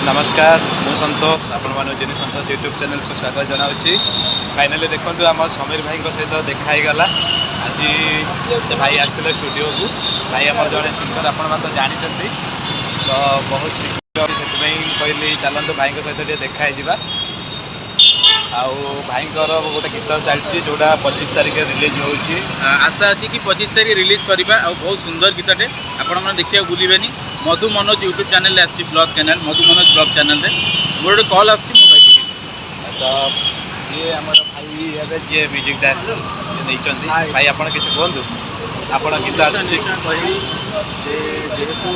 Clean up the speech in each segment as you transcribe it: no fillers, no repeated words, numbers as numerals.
नमस्कार मु संतोष आपण जिन संतोष यूट्यूब चैनल को स्वागत जनावि। फाइनाली देखो आम समीर भाई सहित देखाई गला आज से भाई आसते स्टूडियो को भाई आम जड़े सिंगर आपण तो जानते तो बहुत शीघ्र से कहली चलते भाई सहित देखाई जा भाई गोटे गीत चलती जोड़ा 25 तारिख रिलीज हो आशा अच्छी कि 25 तारिख रिलीज करवा बहुत सुंदर गीतटे आपण मैंने देखा भूलें मधु मनोज यूट्यूब चैनल आसी ब्लॉग चैनल मधु मनोज ब्लॉग चैनल मोर गोटे कॉल आस तो ये आम भाई ए जी म्यूजिक डायरेक्टर नहीं भाई आप किसी कहतु आप गीत जेहेतु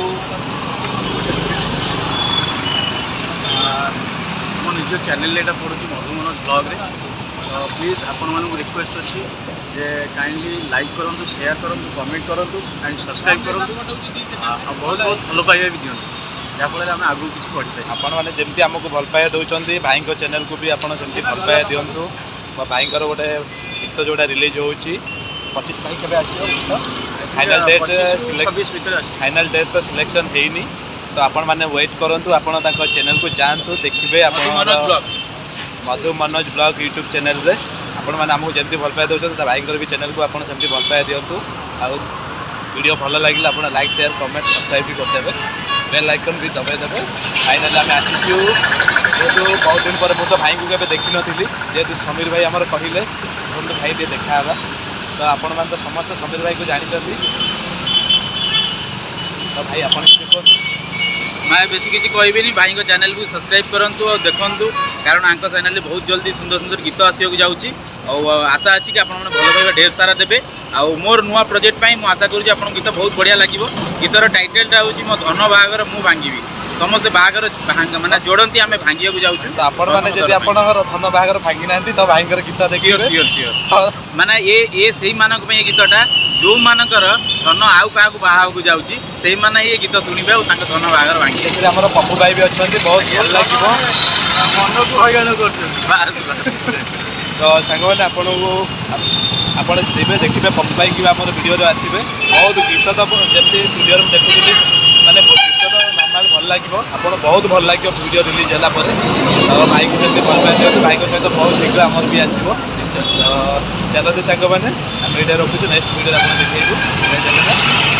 मो निज चैनल यहाँ पड़ू मधु मनोज ब्लॉग रे तो प्लीज आपण मानक रिक्वेस्ट अच्छी जे काइंडली लाइक करूँ शेयर करूँ कमेंट करूँ एंड सब्सक्राइब करूँ बहुत बहुत भल पाइबा भी दिखाँ जहाँफल आम आगू किसी पढ़ी आपण मैंने जमी आमको भल पाइबा दौरान भाई चैनल को भी आपड़ सेमती भल पाइबा दिंतु भाई गोटे गीत जोड़ा रिलीज हो 25 तारीख के फाइनल डेट फाइनल डेट तो सिलेक्शन है तो आपण मैंने वेट करूँ आपण चैनल को जातु देखिए मधु मनोज ब्लॉग यूट्यूब चैनल रे आपण मैंने आमको जमी भल पाइबा दौरान भाई भी चैनल को आपड़ सेमती भल पाइबा दिंतु आउ वीडियो भल लगे आप लाइक शेयर कमेंट सब्सक्राइब भी करदे बेल आइकन भी दबाई फाइनाली आम आसीचु जेहतु बहुत दिन पर मुझे भाई को केवे देखी नी जेहतु समीर भाई आमर कहले भाई टे देखा तो आपण मैंने तो समस्त समीर भाई को जानते तो भाई आप मैं बेसी किसी कहबी भाई चैनल को सब्सक्राइब करूँ और देखूँ कारण आंक चैनल बहुत जल्दी सुंदर सुंदर गीत आसवाक जाऊँगी और आशा अच्छी कि आप भल पाइबा ढेर सारा देवे आउ मोर नुआ प्रोजेक्ट मुझे आशा करूँ आप गीत बहुत बढ़िया लगे गीतर टाइटलटा हूँ मो धन बाहागर मु भांगी समस्ते बाहागर माने जोड़ती आम भांगा जाऊँ धन बाहागर भांगी ना तो भाई गीत देखिए माने ये से गीतटा जो मानकर धन आउ क्या बाहर जाऊँगी से मैंने ये गीत शुणे और धन बाहागर भांगी आम पप्पू भाई भी अच्छा बहुत भल लगे मन को हईराण कर तो सांग मैंने आपन जब देखिए पप्पू भाई कि वीडियो आसवे बहुत गीत तो जमी स्टूडियो में देखुली मैंने गीत तो नॉर्मल भल लगे आप बहुत भल लगे वीडियो रिलीज है तो भाई को सेमती भल पाई दिखाँ भाई सहित बहुत शीघ्र आमर भी आसो तो चलते सांग मैंने आम ये रखुचु नेक्स्ट वीडियो आप देखू।